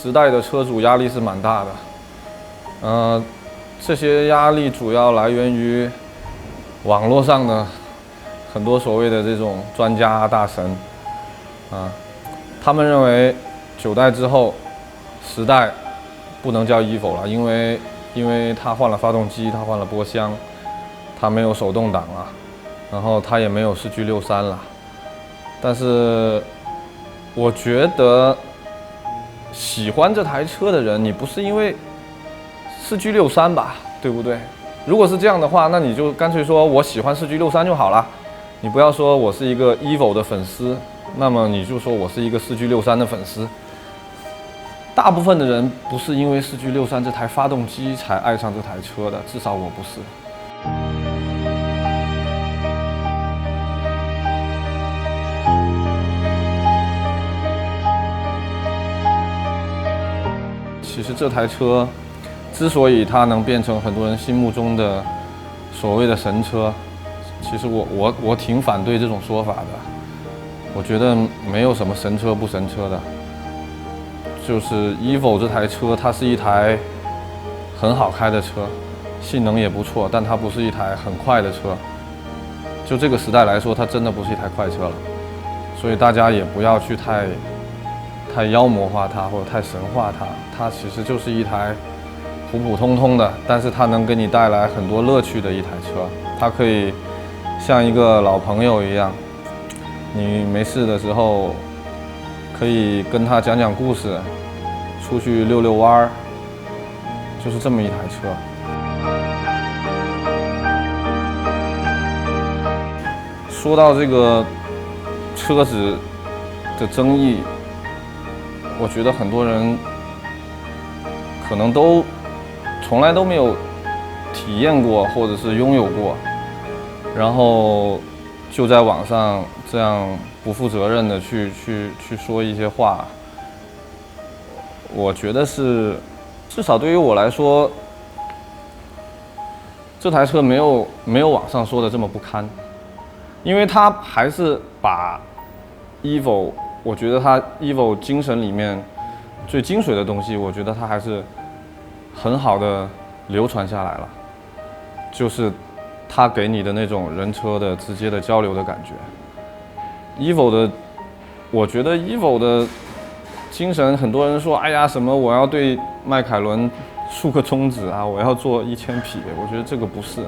时代的车主压力是蛮大的。这些压力主要来源于网络上的很多所谓的这种专家大神他们认为9代之后10代不能叫 EVO 了，因为它换了发动机，它换了波箱，它没有手动挡了，然后它也没有4G63了。但是我觉得喜欢这台车的人，你不是因为4G63吧，对不对？如果是这样的话，那你就干脆说我喜欢4G63就好了，你不要说我是一个 EVO 的粉丝，那么你就说我是一个4G63的粉丝。大部分的人不是因为4G63这台发动机才爱上这台车的，至少我不是。其实这台车之所以它能变成很多人心目中的所谓的神车，其实我挺反对这种说法的。我觉得没有什么神车不神车的，就是 EVO 这台车，它是一台很好开的车，性能也不错，但它不是一台很快的车。就这个时代来说，它真的不是一台快车了。所以大家也不要去太妖魔化它或者太神化它，它其实就是一台普普通通的，但是它能给你带来很多乐趣的一台车。它可以像一个老朋友一样，你没事的时候可以跟他讲讲故事，出去遛遛弯儿，就是这么一台车。说到这个车子的争议，我觉得很多人可能都从来都没有体验过或者是拥有过，然后就在网上这样不负责任的去说一些话。我觉得是，至少对于我来说，这台车没有网上说的这么不堪，因为它还是把 EVO， 我觉得它 EVO 精神里面最精髓的东西，我觉得它还是很好的流传下来了，就是它给你的那种人车的直接的交流的感觉。EVO 的，我觉得 EVO 的精神，很多人说，哎呀，什么我要对迈凯伦竖个中指啊，我要做1000匹，我觉得这个不是，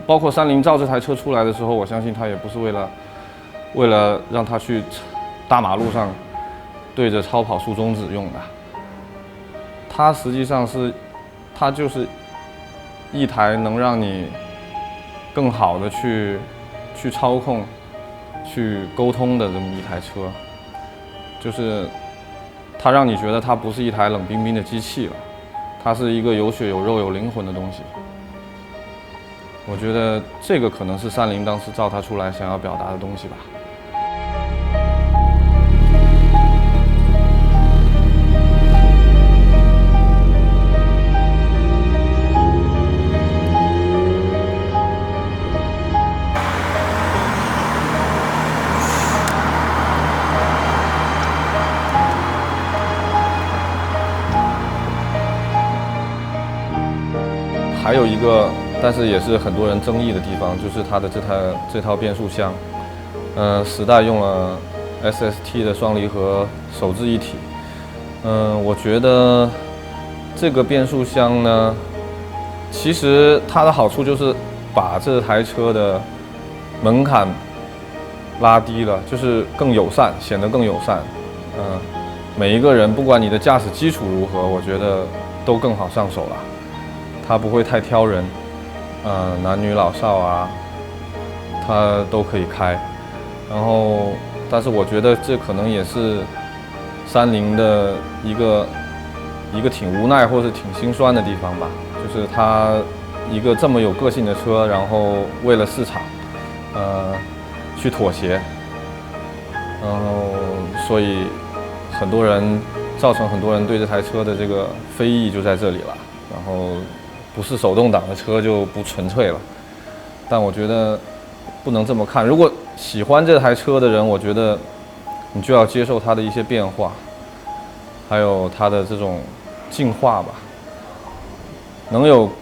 包括三菱造这台车出来的时候，我相信它也不是为了让它去大马路上对着超跑竖中指用的，它实际上是，它就是一台能让你更好的去操控、去沟通的这么一台车，就是它让你觉得它不是一台冷冰冰的机器了，它是一个有血有肉有灵魂的东西。我觉得这个可能是三菱当时造它出来想要表达的东西吧。还有一个，但是也是很多人争议的地方，就是它的这套变速箱，10代用了 SST 的双离合手自一体，我觉得这个变速箱呢，其实它的好处就是把这台车的门槛拉低了，就是更友善，显得更友善。每一个人不管你的驾驶基础如何，我觉得都更好上手了。它不会太挑人，男女老少啊，它都可以开。然后，但是我觉得这可能也是三菱的一个挺无奈或是挺心酸的地方吧，就是它一个这么有个性的车，然后为了市场，去妥协，然后所以造成很多人对这台车的这个非议就在这里了。然后不是手动挡的车就不纯粹了，但我觉得不能这么看。如果喜欢这台车的人，我觉得你就要接受它的一些变化。还有它的这种进化吧。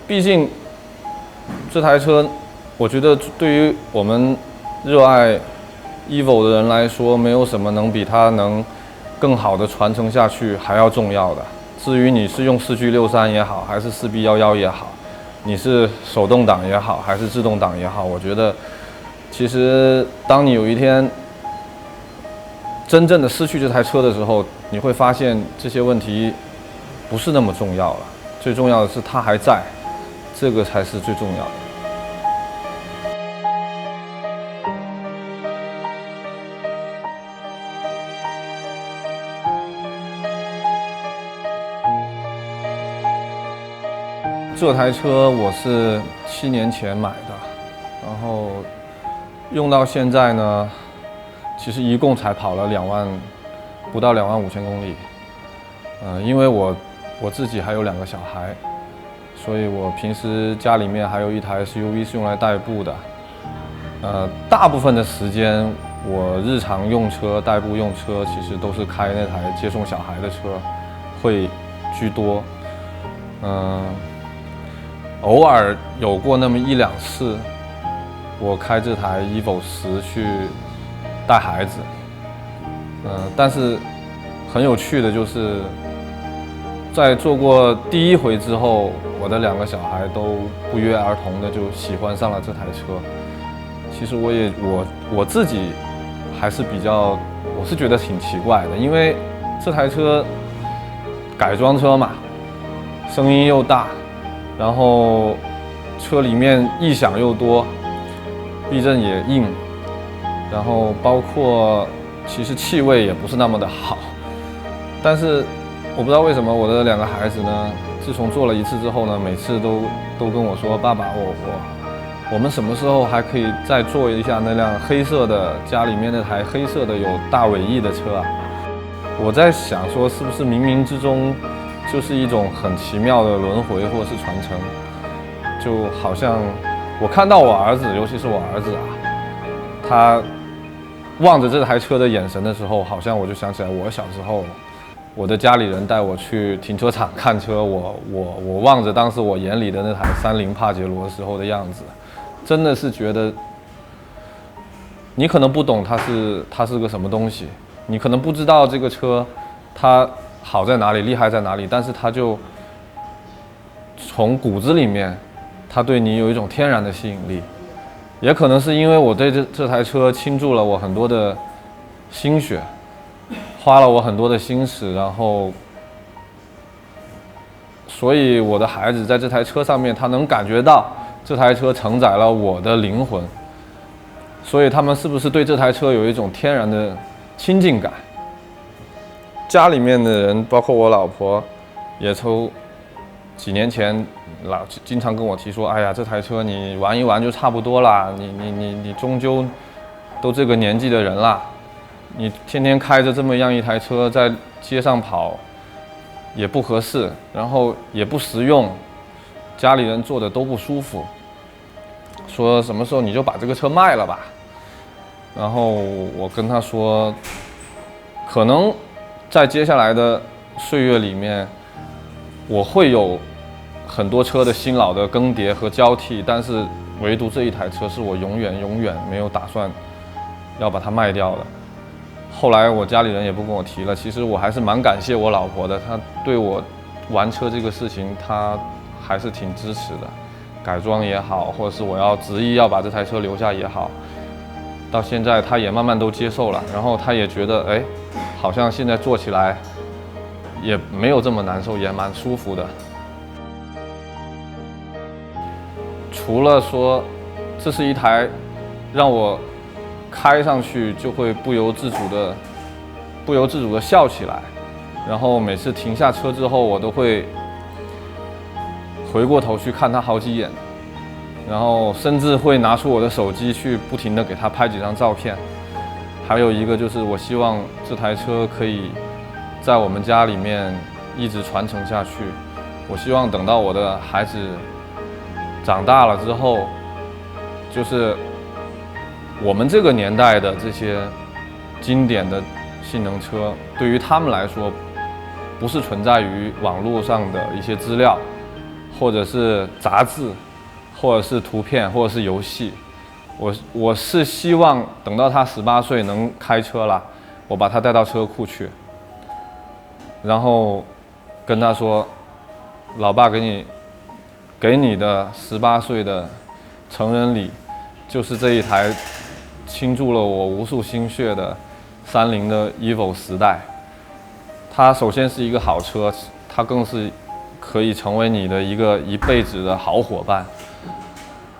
毕竟这台车，我觉得对于我们热爱 Evo 的人来说，没有什么能比它能更好的传承下去还要重要的。至于你是用4G63也好，还是4B11也好，你是手动挡也好，还是自动挡也好，我觉得其实当你有一天真正的失去这台车的时候，你会发现这些问题不是那么重要了。最重要的是它还在，这个才是最重要的。这台车我是7年前买的，然后用到现在呢，其实一共才跑了不到25000公里。因为我自己还有2个小孩，所以我平时家里面还有一台 SUV 是用来代步的。大部分的时间我日常用车、代步用车，其实都是开那台接送小孩的车，会居多。偶尔有过那么1-2次，我开这台 Evo 10去带孩子。但是很有趣的就是，在做过第1回之后，我的2个小孩都不约而同的就喜欢上了这台车。其实我自己还是我是觉得挺奇怪的，因为这台车改装车嘛，声音又大，然后车里面异响又多，避震也硬，然后包括其实气味也不是那么的好。但是我不知道为什么我的2个孩子呢，自从做了1次之后呢，每次都跟我说：“爸爸，我们什么时候还可以再坐一下那辆黑色的，家里面那台黑色的有大尾翼的车啊？”我在想说，是不是冥冥之中就是一种很奇妙的轮回或是传承？就好像我看到我儿子，尤其是我儿子啊，他望着这台车的眼神的时候，好像我就想起来我小时候，我的家里人带我去停车场看车，我望着当时我眼里的那台30帕杰罗时候的样子，真的是觉得，你可能不懂它是个什么东西，你可能不知道这个车它好在哪里，厉害在哪里，但是它就从骨子里面，它对你有一种天然的吸引力。也可能是因为我对这台车倾注了我很多的心血，花了我很多的心思，然后，所以我的孩子在这台车上面，他能感觉到这台车承载了我的灵魂，所以他们是不是对这台车有一种天然的亲近感？家里面的人，包括我老婆，也从几年前经常跟我提说：“哎呀，这台车你玩一玩就差不多啦，你终究都这个年纪的人啦，你天天开着这么样一台车在街上跑也不合适，然后也不实用，家里人坐的都不舒服。说什么时候你就把这个车卖了吧？”然后我跟他说，可能在接下来的岁月里面，我会有很多车的新老的更迭和交替，但是唯独这一台车是我永远没有打算要把它卖掉的。后来我家里人也不跟我提了，其实我还是蛮感谢我老婆的，她对我玩车这个事情，她还是挺支持的，改装也好，或者是我要执意要把这台车留下也好，到现在她也慢慢都接受了，然后她也觉得，哎，好像现在做起来也没有这么难受，也蛮舒服的。除了说，这是一台让我开上去就会不由自主的笑起来，然后每次停下车之后，我都会回过头去看它好几眼，然后甚至会拿出我的手机去不停的给它拍几张照片。还有一个就是，我希望这台车可以在我们家里面一直传承下去。我希望等到我的孩子长大了之后，就是我们这个年代的这些经典的性能车，对于他们来说不是存在于网络上的一些资料，或者是杂志，或者是图片，或者是游戏。我是希望等到他18岁能开车了，我把他带到车库去，然后跟他说，老爸给你的18岁的成人礼，就是这一台倾注了我无数心血的30的 EVO 10代。它首先是一个好车，它更是可以成为你的一辈子的好伙伴。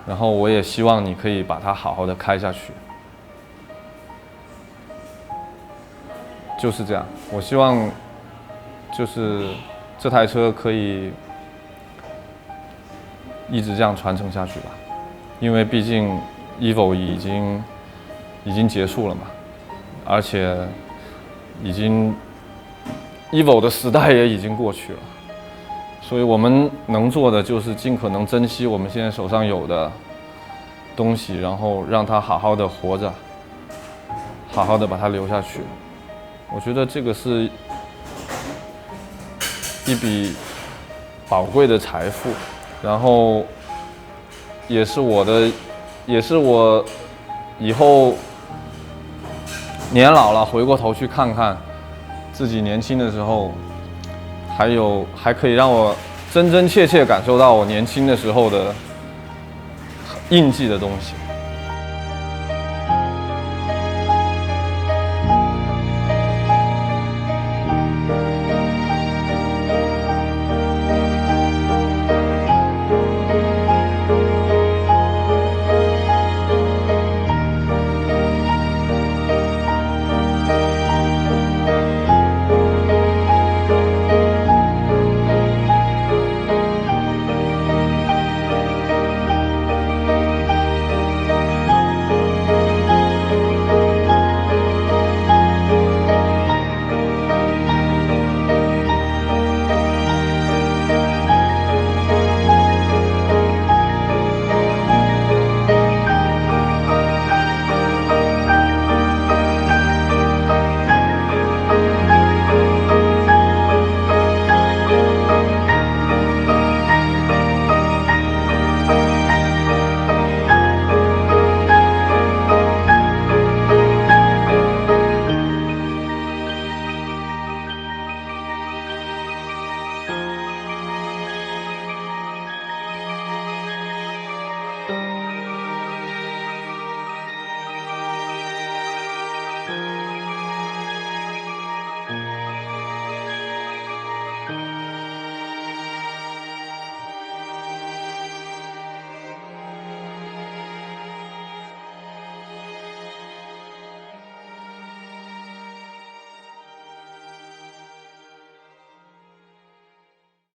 然后我也希望你可以把它好好的开下去，就是这样。我希望就是这台车可以一直这样传承下去吧，因为毕竟 EVO 已经结束了嘛，而且EVO 的时代也已经过去了。所以我们能做的就是尽可能珍惜我们现在手上有的东西，然后让它好好的活着，好好的把它留下去。我觉得这个是一笔宝贵的财富，然后也是我以后年老了回过头去看看自己年轻的时候。还可以让我真真切切感受到我年轻的时候的印记的东西。